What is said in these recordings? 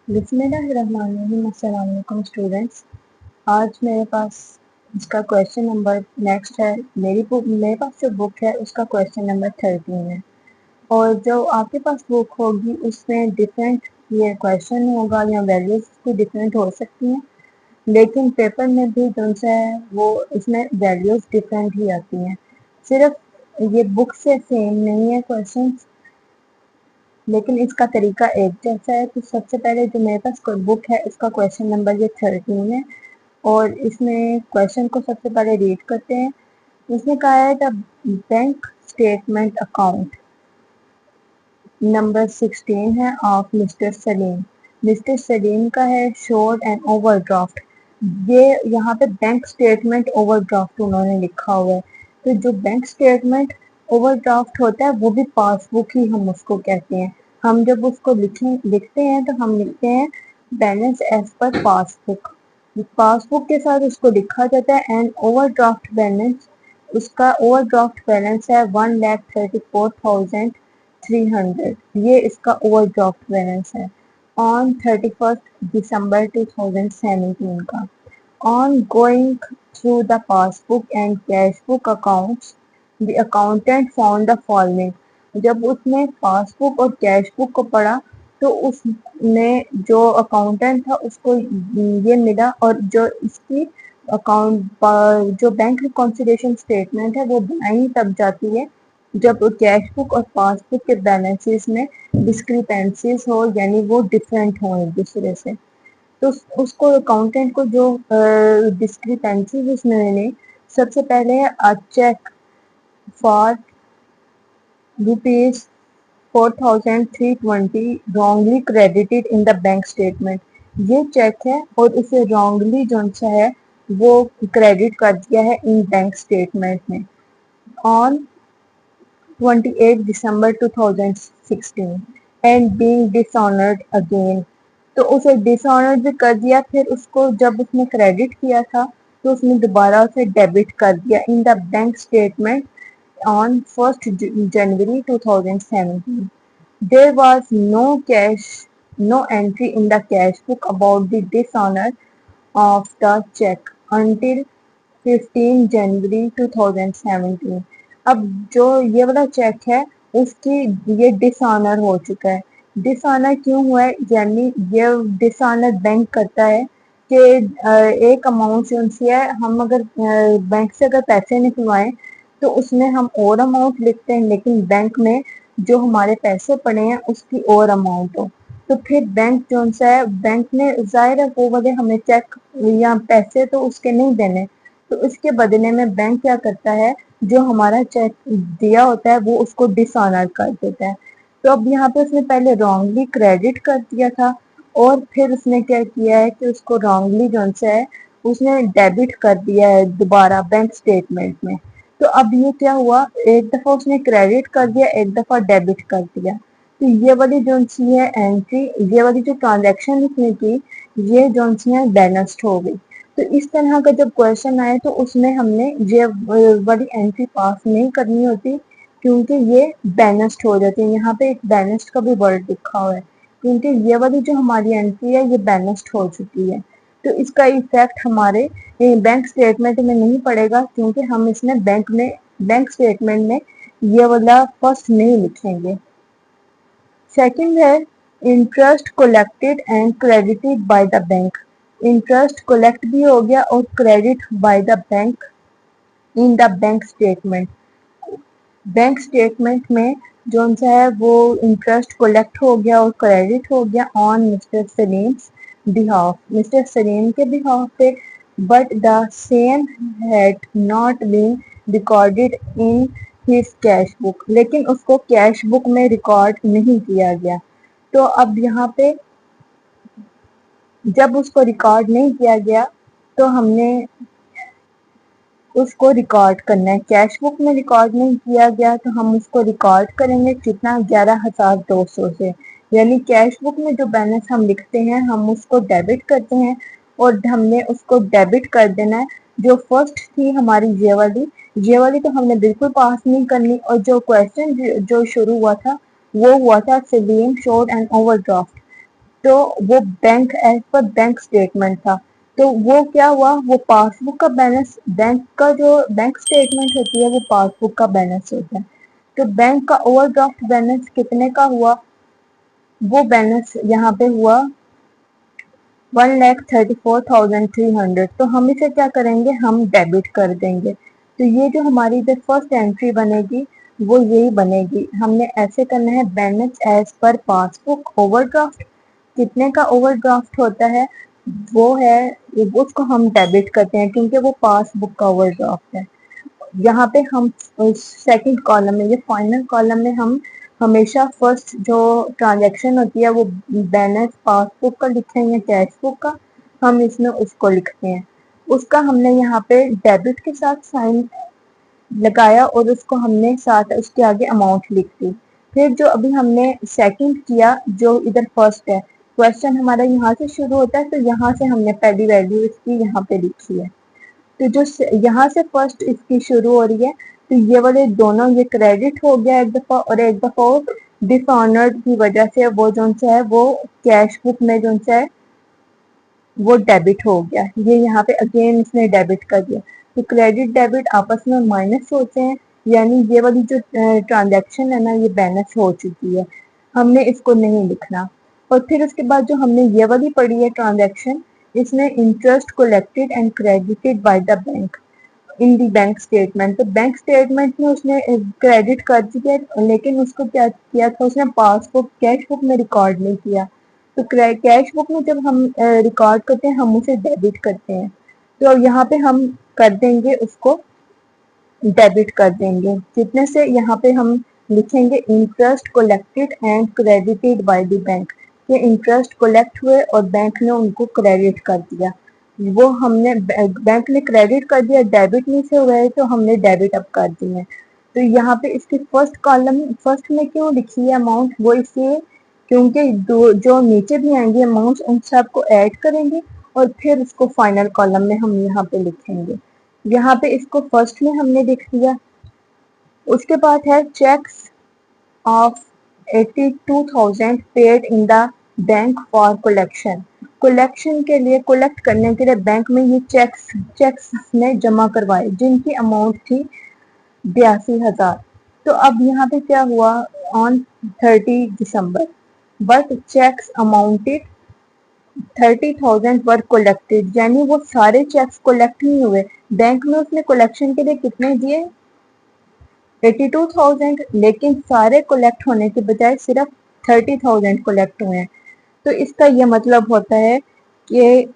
बिस्मिल्लाहिर्रहमानिर्रहीम। अस्सलाम वालेकुम स्टूडेंट्स। आज मेरे पास इसका क्वेश्चन नंबर नेक्स्ट है। मेरे पास जो बुक है उसका क्वेश्चन नंबर 13 है और जो आपके पास बुक होगी उसमें डिफरेंट ये क्वेश्चन होगा या वैल्यूज भी डिफरेंट हो सकती हैं, लेकिन पेपर में भी जो है वो इसमें वैल्यूज डिफरेंट ही आती हैं। सिर्फ ये बुक से सेम नहीं है क्वेश्चन, लेकिन इसका तरीका एक जैसा है। तो सबसे पहले जो मेरे पास बुक है उसका क्वेश्चन नंबर ये 13 है और इसमें क्वेश्चन को सबसे पहले रीड करते हैं। इसमें कहा है the bank statement account number 16 है of mister Salim. Mister Salim का है शोड एंड ओवरड्राफ्ट। ये यहाँ पे बैंक स्टेटमेंट ओवरड्राफ्ट उन्होंने लिखा हुआ है। तो जो बैंक स्टेटमेंट ओवरड्राफ्ट होता है वो भी पासबुक ही हम उसको कहते हैं। हम जब उसको लिखते हैं तो हम लिखते हैं balance as per passbook. Passbook के साथ उसको लिखा जाता है एंड ओवरड्राफ्ट बैलेंस, उसका ओवरड्राफ्ट बैलेंस है 1,34,300। ये इसका ओवरड्राफ्ट बैलेंस है ऑन 31 दिसंबर 2017 का। On going through the passbook and cash book accounts the accountant found the following. जब उसने पासबुक और कैश बुक को पढ़ा तो उसने जो अकाउंटेंट था उसको ये मिला, और जो इसकी अकाउंट जो बैंक रिकॉन्सिलिएशन स्टेटमेंट है वो बनाई तब जाती है जब कैश बुक और पासबुक के बैलेंसेस में डिस्क्रिपेंसीज हो, यानी वो डिफरेंट हो एक दूसरे से। तो उसको अकाउंटेंट को जो डिस्क्रिपेंसीज उसमें मिले, सबसे पहले है a cheque for rupees 4,320 wrongly credited in the bank statement. ये चेक है और इसे रॉन्गली जो सा है वो क्रेडिट कर दिया है इन बैंक स्टेटमेंट में on 28 December 2016 and being dishonoured again. तो उसे डिसऑनर्ड भी कर दिया, फिर उसको जब उसने क्रेडिट किया था तो उसने दोबारा उसे डेबिट कर दिया इन the bank statement on 1st January 2017. There was no entry in the cash book about the dishonor of the check until 15 जनवरी 2017। अब जो ये वाला चेक है उसकी ये डिसऑनर हो चुका है। डिसऑनर क्यों हुआ है, यानी ये डिसऑनर बैंक करता है कि एक अमाउंट जो है हम अगर बैंक से अगर पैसे निकलवाएं तो उसमें हम और अमाउंट लिखते हैं, लेकिन बैंक में जो हमारे पैसे पड़े हैं उसकी और अमाउंट हो। तो फिर बैंक जो सा है, बैंक ने जाहिर है वो वाले हमें चेक या पैसे तो उसके नहीं देने, तो इसके बदले में बैंक क्या करता है, जो हमारा चेक दिया होता है वो उसको डिसऑनर कर देता है। तो अब यहाँ पे उसने पहले रॉन्गली क्रेडिट कर दिया था और फिर उसने क्या किया है कि उसको रॉन्गली जो है उसने डेबिट कर दिया है दोबारा बैंक स्टेटमेंट में। तो अब ये क्या हुआ, एक दफा उसने क्रेडिट कर दिया, एक दफा डेबिट कर दिया। तो ये वाली जो सी है एंट्री, ये वाली जो ट्रांजैक्शन उसने की, ये जो सी है बैलेंस्ड हो गई। तो इस तरह का जब क्वेश्चन आए तो उसमें हमने ये वाली एंट्री पास नहीं करनी होती, क्योंकि ये बैलेंस्ड हो जाती है। यहाँ पे एक बैलेंस्ड का भी वर्ड लिखा हुआ है, क्योंकि ये वाली जो हमारी एंट्री है ये बैलेंस्ड हो चुकी है। तो इसका इफेक्ट हमारे बैंक स्टेटमेंट में नहीं पड़ेगा, क्योंकि हम इसमें बैंक स्टेटमेंट में ये वाला फर्स्ट नहीं लिखेंगे। सेकंड है interest collected and credited by the bank. Interest collect भी हो गया और credit by the bank in the bank statement. Bank statement में जो सा है वो इंटरेस्ट कलेक्ट हो गया और क्रेडिट हो गया on mister Salim's behalf, mister Salim के बिहाफ पे, but the same had not been recorded in his cash book. लेकिन उसको कैश बुक में रिकॉर्ड नहीं किया गया। तो अब यहाँ पे जब उसको रिकॉर्ड नहीं किया गया तो हमने उसको रिकॉर्ड करना है। कैश बुक में रिकॉर्ड नहीं किया गया तो हम उसको रिकॉर्ड करेंगे कितना, 11,200 से। यानी कैश बुक में जो बैलेंस हम लिखते हैं हम उसको डेबिट करते हैं और हमने उसको डेबिट कर देना है। जो फर्स्ट थी हमारी ये वाली तो हमने बिल्कुल पास नहीं करनी। और जो क्वेश्चन जो शुरू हुआ था वो हुआ था सलीम शोड एंड ओवरड्राफ्ट। तो वो bank as per bank statement था। तो वो क्या हुआ, वो पासबुक का बैलेंस, बैंक का जो बैंक स्टेटमेंट होती है वो पासबुक का बैलेंस होता है। तो बैंक का ओवरड्राफ्ट बैलेंस कितने का हुआ, वो बैलेंस यहाँ पे हुआ 1,34,300। तो हम इसे क्या करेंगे, हम डेबिट कर देंगे। तो ये जो हमारी जो फर्स्ट एंट्री बनेगी वो यही बनेगी। हमने ऐसे करना है, balance as per passbook overdraft, कितने का ओवरड्राफ्ट होता है वो है, उसको हम डेबिट करते हैं क्योंकि वो पासबुक का ओवरड्राफ्ट है। यहाँ पे हम सेकंड कॉलम में, ये फाइनल कॉलम में हम हमेशा फर्स्ट जो ट्रांजैक्शन होती है वो बैलेंस पासबुक का लिखते हैं या कैश बुक का, हम इसमें उसको लिखते हैं। उसका हमने यहाँ पे डेबिट के साथ साइन लगाया और उसको हमने साथ उसके आगे अमाउंट लिख दी। फिर जो अभी हमने सेकंड किया, जो इधर फर्स्ट है, क्वेश्चन हमारा यहाँ से शुरू होता है, तो यहाँ से हमने पहली वैल्यू इसकी यहाँ पे लिखी है। तो जो यहाँ से फर्स्ट इसकी शुरू हो रही है, तो ये वाले दोनों, ये क्रेडिट हो गया एक दफा, और एक दफा डिसऑनर्ड की वजह से वो जो है वो कैश बुक में जो है वो डेबिट हो गया। ये यहाँ पे अगेन इसने डेबिट कर दिया। तो क्रेडिट डेबिट आपस में माइनस होते हैं, यानी ये वाली जो ट्रांजैक्शन है ना, ये बैलेंस हो चुकी है, हमने इसको नहीं लिखना। और फिर उसके बाद जो हमने ये वाली पढ़ी है ट्रांजैक्शन, इसमें interest collected and credited by the bank in the bank statement. तो बैंक स्टेटमेंट में उसने क्रेडिट कर दिया, लेकिन उसको क्या किया था, उसने पासबुक कैश बुक में रिकॉर्ड नहीं किया। तो कैश बुक में जब हम रिकॉर्ड करते हैं, हम उसे डेबिट करते हैं। तो यहाँ पे हम कर देंगे उसको डेबिट कर देंगे, कितने से, यहाँ पे हम लिखेंगे interest collected and credited by the bank. ये इंटरेस्ट कलेक्ट हुए और बैंक ने उनको क्रेडिट कर दिया, वो हमने बैंक ने क्रेडिट कर दिया, डेबिट नहीं से हुए तो हमने डेबिट अब कर दिए। तो यहाँ पे इसकी फर्स्ट कॉलम, फर्स्ट में क्यों लिखी है अमाउंट, वो इसलिए क्योंकि दो जो नीचे भी आएंगे अमाउंट उन सब को ऐड करेंगे और फिर उसको फाइनल कॉलम में हम यहाँ पे लिखेंगे। यहाँ पे इसको फर्स्ट में हमने लिख दिया। उसके बाद है cheques of 82,000 paid in the bank for collection. Collection के लिए, कलेक्ट करने के लिए बैंक में ये चेक्स ने जमा करवाए जिनकी अमाउंट थी 82,000। तो अब यहाँ पे क्या हुआ, ऑन 30 दिसंबर but cheques amounted 30,000 were collected, यानी वो सारे चेक्स कलेक्ट नहीं हुए। बैंक में उसने कलेक्शन के लिए कितने दिए, 82,000, लेकिन सारे कलेक्ट होने के बजाय सिर्फ 30,000 कलेक्ट हुए हैं। तो इसका ये मतलब होता है कि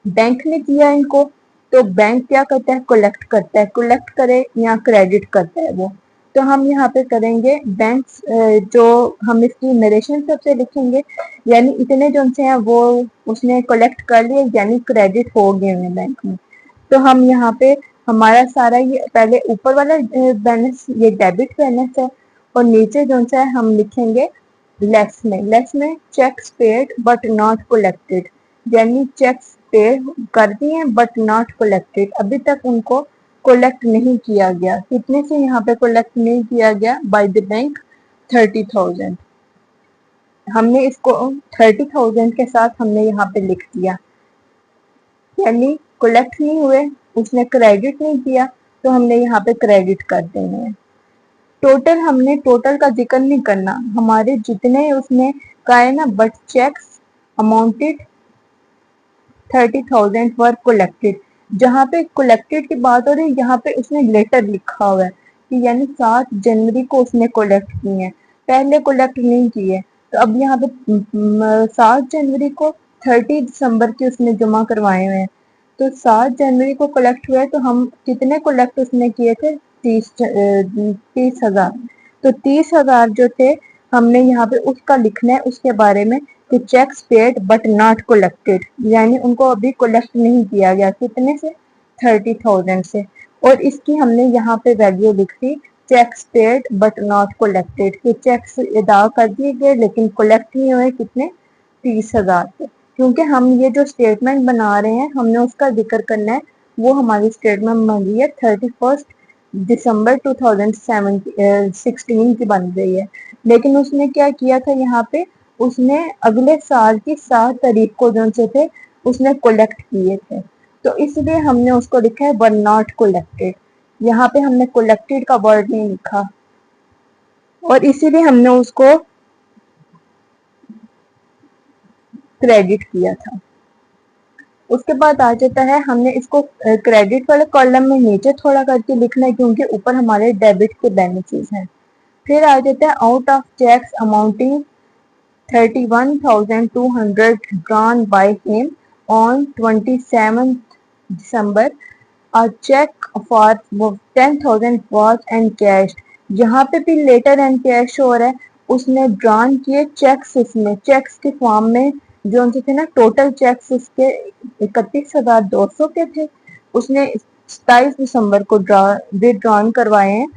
बैंक ने दिया इनको, तो बैंक क्या करता है, कलेक्ट करता है, कलेक्ट करे या क्रेडिट करता है वो। तो हम यहाँ पे करेंगे बैंक, जो हम इसकी नरेशन सबसे लिखेंगे, यानी इतने जो से हैं वो उसने कलेक्ट कर लिए, यानी क्रेडिट हो गए हैं बैंक में। तो हम यहाँ पे हमारा सारा ये पहले ऊपर वाला बैलेंस ये डेबिट बैलेंस है, और नीचे जो है हम लिखेंगे लेस में checks paid but not collected, यानी चेक्स पे कर दिए बट नॉट कलेक्टेड, अभी तक उनको कलेक्ट नहीं किया गया। कितने से यहाँ पे कलेक्ट नहीं किया गया, बाय द बैंक 30,000। हमने इसको 30,000 के साथ हमने यहाँ पे लिख दिया, यानी कलेक्ट नहीं हुए, उसने क्रेडिट नहीं किया, तो हमने यहाँ पे क्रेडिट कर देंगे हैं। टोटल, हमने टोटल का जिक्र नहीं करना, हमारे जितने उसने कहा है ना, but cheques amounted 30,000 were collected. जहाँ पे कलेक्टेड की बात हो रही है, यहाँ पे उसने लेटर लिखा हुआ है कि यानी 7 जनवरी को उसने कलेक्ट किए हैं, पहले कलेक्ट नहीं किए। तो अब यहाँ पे 7 जनवरी को 30 दिसंबर के उसने जमा करवाए हुए हैं। तो 7 जनवरी को कलेक्ट हुए, तो हम कितने कलेक्ट उसने किए थे, 30,000। तो 30,000 जो थे, हमने यहाँ पे उसका लिखना है, उसके बारे में कि checks paid but not collected, यानी उनको अभी कलेक्ट नहीं किया गया, कितने से, 30,000 से। और इसकी हमने यहाँ पे वैल्यू लिख दी cheques paid but not collected, कि चेक्स अदा कर दिए गए लेकिन कलेक्ट नहीं हुए, कितने, 30,000 से। क्योंकि हम ये जो स्टेटमेंट बना रहे हैं, हमने उसका जिक्र करना है, वो हमारी स्टेटमेंट बन रही है 31 दिसंबर 2016 की बन रही है। लेकिन उसने क्या किया था यहाँ पे, उसने अगले साल की 7 तारीख को जो से थे उसने कलेक्ट किए थे, तो इसलिए हमने उसको लिखा है वर नॉट कलेक्टेड। यहाँ पे हमने कलेक्टेड का वर्ड नहीं लिखा और इसीलिए हमने उसको क्रेडिट किया था। उसके बाद आ जाता है हमने इसको क्रेडिट वाले कॉलम में नीचे थोड़ा करके लिखना है क्योंकि ऊपर हमारे डेबिट के बेनिफिट्स हैं। फिर आ जाता है out of cheques amounting 31,200 drawn by him on 27th December. A check for 10,000 was encashed. यहाँ पे भी लेटर एनकैश हो रहा है, उसने ड्रॉन किए चेक्स, इसमें चेक्स के फॉर्म में जो उनसे थे ना, टोटल चेक्स उसके 31,200 के थे, उसने 27 दिसंबर को विड्रॉन करवाए हैं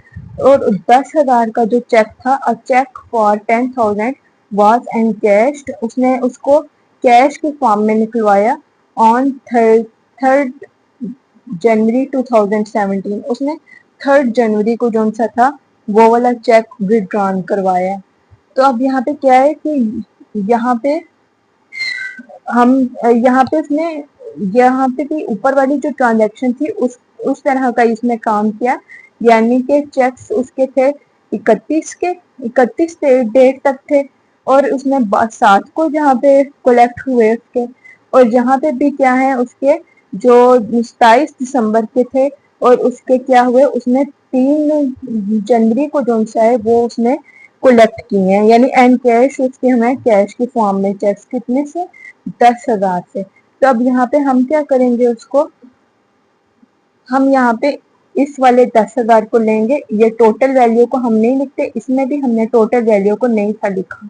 और 10,000 का जो चेक था, अ चेक फॉर 10,000 वॉज एनकैश्ड, उसने उसको कैश के फॉर्म में निकलवाया ऑन 3rd जनवरी 2017। उसने 3rd जनवरी को जो सा था वो वाला चेक विड्रॉन करवाया। तो अब यहाँ पे क्या है कि यहाँ पे हम यहाँ पे उसने यहाँ पे भी ऊपर वाली जो ट्रांजैक्शन थी उस तरह का इसने काम किया, यानी कि चेक्स उसके थे 31 डेट तक थे और उसने 7 को जहाँ पे कलेक्ट हुए उसके, और जहाँ पे भी क्या है उसके जो 27 दिसंबर के थे और उसके क्या हुए, उसने 3 जनवरी को जो सा है वो उसने कलेक्ट किए हैं, यानी एंड कैश उसके हमें कैश के फॉर्म में चेक्स कितने से 10,000 से। तो अब यहाँ पे हम क्या करेंगे, उसको हम यहाँ पे इस वाले 10,000 को लेंगे, ये टोटल वैल्यू को हम नहीं लिखते, इसमें भी हमने टोटल वैल्यू को नहीं था लिखा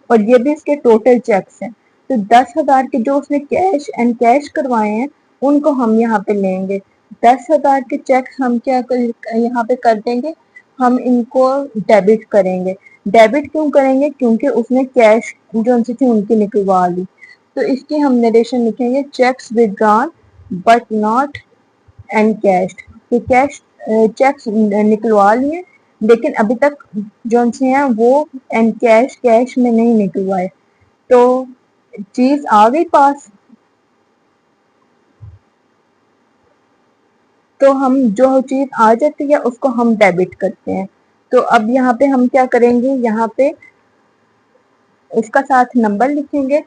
और ये भी इसके टोटल चेक्स हैं। तो 10,000 के जो उसने कैश एंड कैश करवाए हैं उनको हम यहाँ पे लेंगे। 10,000 के चेक हम क्या यहाँ पे कर देंगे, हम इनको डेबिट करेंगे। डेबिट क्यों करेंगे, क्योंकि उसने कैश जो उनसे थी उनकी निकलवा ली। तो इसकी हम नरेशन लिखेंगे चेक्स विदड्रॉन बट नॉट एनकैश्ड, कि कैश चेक्स निकलवा लिए लेकिन अभी तक जो से हैं वो एनकैश कैश में नहीं निकलवाए। तो चीज आ गई पास, तो हम जो चीज आ जाती है उसको हम डेबिट करते हैं। तो अब यहाँ पे हम क्या करेंगे, यहाँ पे इसका साथ नंबर लिखेंगे,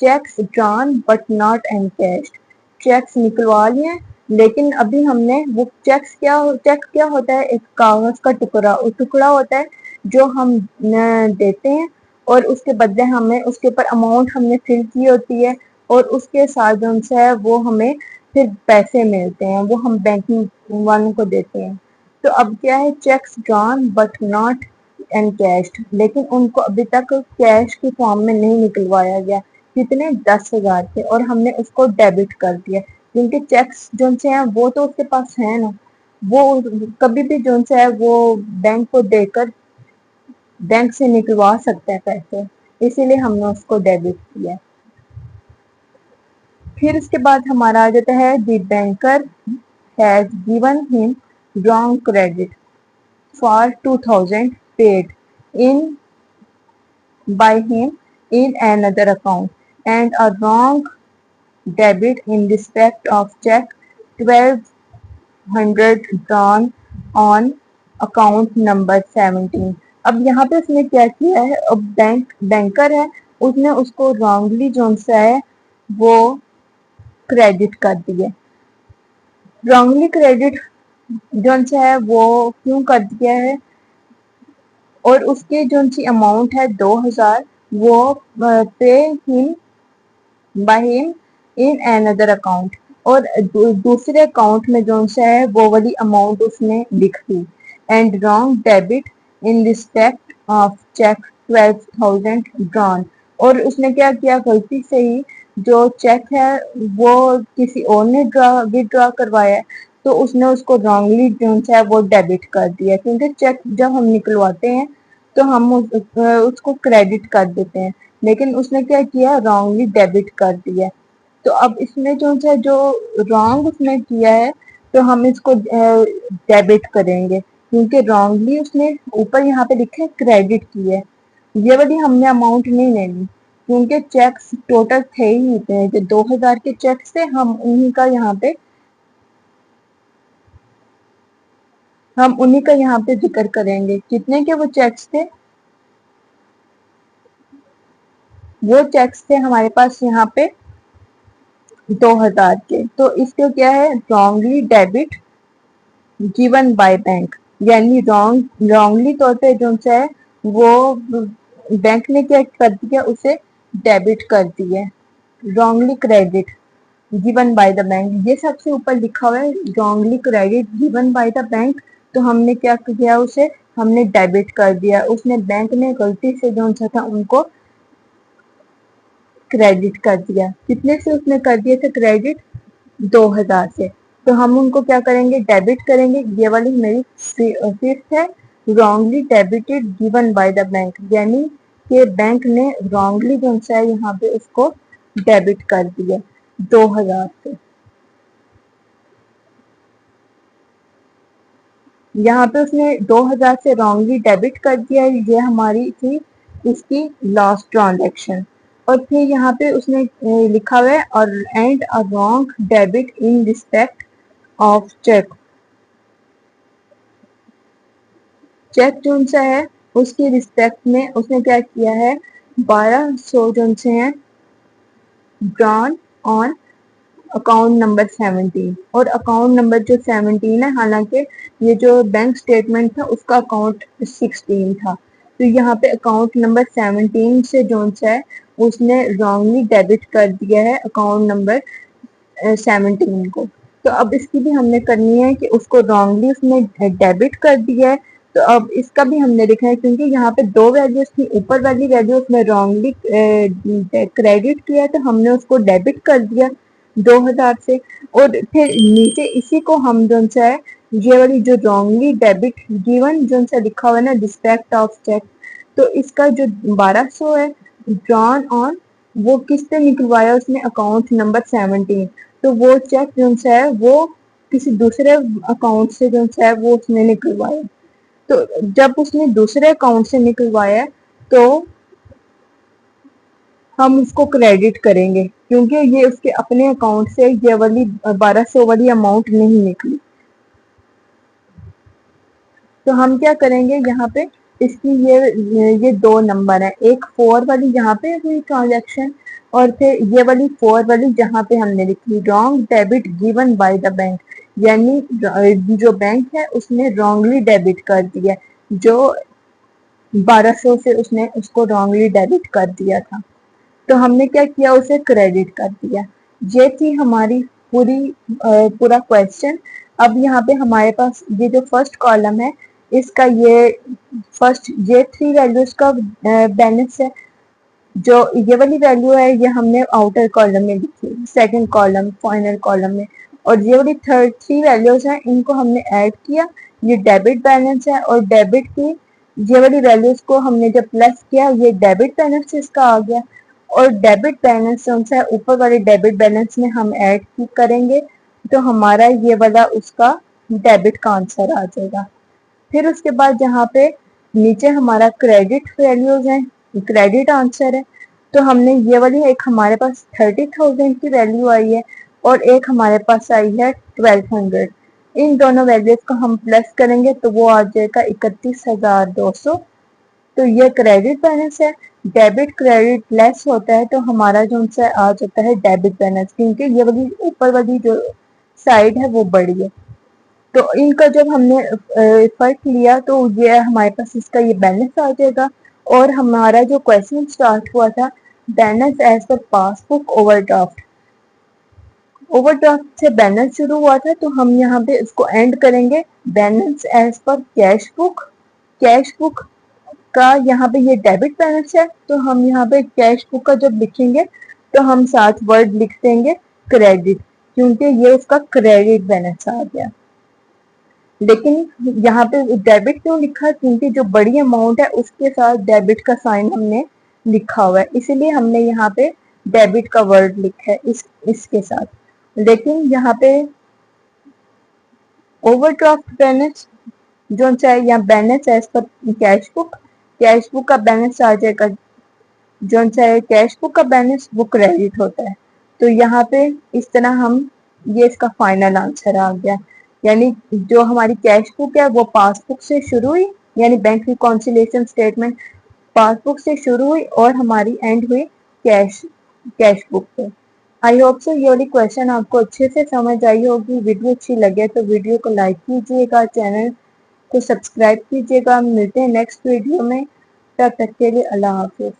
cheques drawn but not encashed, cheques निकलवा लिए लेकिन अभी हमने वो चेक क्या होता है, एक कागज का टुकड़ा होता है जो हम देते हैं और उसके बदले हमें उसके ऊपर अमाउंट हमने फिल की होती है और उसके साथ जो है वो हमें फिर पैसे मिलते हैं, वो हम बैंकिंग वालों को देते हैं। तो अब क्या है, चेक्स ड्रॉन बट नॉट एनकैश्ड, लेकिन उनको अभी तक कैश के फॉर्म में नहीं निकलवाया गया, कितने 10,000 के, और हमने उसको डेबिट कर दिया क्योंकि चेक्स जो से हैं वो तो उसके पास है ना, वो कभी भी जो से है वो बैंक को देकर बैंक से निकलवा सकता है पैसे, इसीलिए हमने उसको डेबिट किया। फिर उसके बाद हमारा आ जाता है the banker has given him wrong credit for 2,000 paid in by him in another account and a wrong debit in respect of check 1,200 drawn on account number 17। अब यहाँ पे उसने क्या किया है, अब बैंकर है, उसने उसको रॉन्गली जो सा है वो क्रेडिट कर दिया। रॉन्गली क्रेडिट जो सा है वो क्यों कर दिया है, और उसकी जो सी अमाउंट है 2,000 वो pay him by him in another account, और दूसरे अकाउंट में जो सा है वो वाली अमाउंट उसने लिख दी। And wrong debit in respect of cheque 12,000 drawn, और उसने क्या किया, गलती से ही जो चेक है वो किसी और ने विड्रॉ करवाया है, तो उसने उसको रॉन्गली जो है वो डेबिट कर दिया, क्योंकि चेक जब हम निकलवाते हैं तो हम उसको क्रेडिट कर देते हैं, लेकिन उसने क्या किया, रॉन्गली डेबिट कर दिया। तो अब इसमें जो है जो रॉन्ग उसने किया है तो हम इसको डेबिट करेंगे क्योंकि रॉन्गली उसने ऊपर यहाँ पे लिखा है क्रेडिट की है, ये वाली हमने अमाउंट नहीं लेनी, क्योंकि चेक्स टोटल थे ही इतने, जो 2000 के चेक्स थे, हम उन्हीं का यहाँ पे जिक्र करेंगे। कितने के वो चेक्स थे? वो चेक्स थे हमारे पास यहाँ पे 2000 के। तो इसको क्या है, wrongly debit given by bank, यानी रॉन्गली तौर पे जो सा है वो बैंक ने क्या कर दिया, उसे डेबिट कर दिया, wrongly credit given by the bank. ये सबसे ऊपर लिखा हुआ है wrongly credit given by the bank. तो हमने क्या किया, उसे हमने डेबिट कर दिया, उसने बैंक ने गलती से जो सा था उनको क्रेडिट कर दिया। कितने से उसने कर दिए थे क्रेडिट? 2000 से। तो हम उनको क्या करेंगे, डेबिट करेंगे। ये वाली मेरी फिफ्थ है, wrongly debited given by the bank, यानी कि बैंक ने रॉन्गली जो है यहाँ पे उसको डेबिट कर दिया 2000 से। यहाँ पे उसने 2000 से रॉन्गली डेबिट कर दिया, ये हमारी थी इसकी लास्ट ट्रांजैक्शन। और फिर यहाँ पे उसने लिखा हुआ है और and a wrong debit in respect of cheque. Cheque जो सा है उसकी रिस्पेक्ट में उसने क्या किया है, 1200 जो से हैं ड्रॉन ऑन अकाउंट नंबर 17। और अकाउंट नंबर जो 17 है, हालांकि ये जो बैंक स्टेटमेंट था उसका अकाउंट 16 था, तो यहाँ पे अकाउंट नंबर 17 से जो है उसने रॉन्गली डेबिट कर दिया है अकाउंट नंबर 17 को। तो अब इसकी भी हमने करनी है कि उसको रॉन्गली उसने डेबिट कर दिया है। तो अब इसका भी हमने लिखना है, क्योंकि यहाँ पे दो वैल्यूज थी, ऊपर वाली वैल्यू उसने रॉन्गली क्रेडिट किया तो हमने उसको डेबिट कर दिया 2000 से। और फिर नीचे इसी को हम जो है ये वाली जो रॉन्गली डेबिट गिवन जो सा लिखा हुआ है ना, रिस्पेक्ट ऑफ चेक, तो इसका जो 1200 है ड्रॉन ऑन, वो किससे निकलवाया उसने, अकाउंट नंबर 17। तो वो चेक जो है वो किसी दूसरे अकाउंट से जो है वो उसने निकलवाया। तो जब उसने दूसरे अकाउंट से निकलवाया तो हम उसको क्रेडिट करेंगे, क्योंकि ये उसके अपने अकाउंट से ये वाली 1200 वाली अमाउंट नहीं निकली। तो हम क्या करेंगे, यहाँ पे इसकी ये दो नंबर है, एक 4 वाली यहाँ पे हुई ट्रांजैक्शन, और फिर ये वाली 4 वाली जहाँ पे हमने लिखी wrong debit given by the bank, यानी जो बैंक है उसने रॉन्गली डेबिट कर दिया, जो 1200 से उसने उसको रॉन्गली डेबिट कर दिया था। तो हमने क्या किया, उसे क्रेडिट कर दिया। ये थी हमारी पूरा क्वेश्चन। अब यहाँ पे हमारे पास ये जो फर्स्ट कॉलम है, इसका ये 3 वैल्यूज का बैलेंस है। जो ये वाली वैल्यू है ये हमने आउटर कॉलम में लिखी, सेकंड कॉलम फाइनल कॉलम में। और ये वाली थर्ड 3 वैल्यूज हैं, इनको हमने ऐड किया, ये डेबिट बैलेंस है। और डेबिट की ये वाली वैल्यूज को हमने जब प्लस किया, ये डेबिट बैलेंस इसका आ गया। और डेबिट बैलेंस जो है ऊपर वाले डेबिट बैलेंस में हम ऐड करेंगे, तो हमारा ये वाला उसका डेबिट का आंसर आ जाएगा। फिर उसके बाद जहाँ पे नीचे हमारा क्रेडिट वैल्यूज है, क्रेडिट आंसर है, तो हमने ये वाली एक हमारे पास 30,000 की वैल्यू आई है और एक हमारे पास आई है 1200। इन दोनों वैल्यूज को हम प्लस करेंगे तो वो आ जाएगा 31,200। तो ये क्रेडिट बैलेंस है। डेबिट क्रेडिट लेस होता है तो हमारा जो उनसे आ जाता है डेबिट बैलेंस, क्योंकि ये वाली ऊपर वाली जो साइड है वो बड़ी है। तो इनका जब हमने फर्क लिया तो ये हमारे पास इसका ये बैलेंस आ जाएगा। और हमारा जो क्वेश्चन स्टार्ट हुआ था, balance as per passbook overdraft, overdraft से बैलेंस शुरू हुआ था, तो हम यहाँ पे इसको एंड करेंगे balance as per cash book. Cash book का यहाँ पे ये डेबिट बैलेंस है, तो हम यहाँ पे कैश बुक का जब लिखेंगे तो हम साथ वर्ड लिख देंगे क्रेडिट, क्योंकि ये उसका क्रेडिट बैलेंस आ गया। लेकिन यहाँ पे डेबिट क्यों लिखा, क्योंकि जो बड़ी अमाउंट है उसके साथ डेबिट का साइन हमने लिखा हुआ है, इसीलिए हमने यहाँ पे डेबिट का वर्ड लिखा है इसके साथ। लेकिन यहाँ पे ओवरड्राफ्ट बैलेंस जो चाहे, या balance as per cash book, cash book का बैलेंस आ जाएगा जो चाहे कैश बुक का बैलेंस वो क्रेडिट होता है। तो यहाँ पे इस तरह हम ये इसका फाइनल आंसर आ गया। यानी जो हमारी कैश बुक है वो पासबुक से शुरू हुई, यानी बैंक रिकॉन्सिलिएशन स्टेटमेंट पासबुक से शुरू हुई और हमारी एंड हुई कैश कैश बुक पे। आई होप सो ये वाली क्वेश्चन आपको अच्छे से समझ आई होगी। वीडियो अच्छी लगे तो वीडियो को लाइक कीजिएगा, चैनल को सब्सक्राइब कीजिएगा। मिलते हैं नेक्स्ट वीडियो में, तब तक के लिए अल्लाह हाफिज।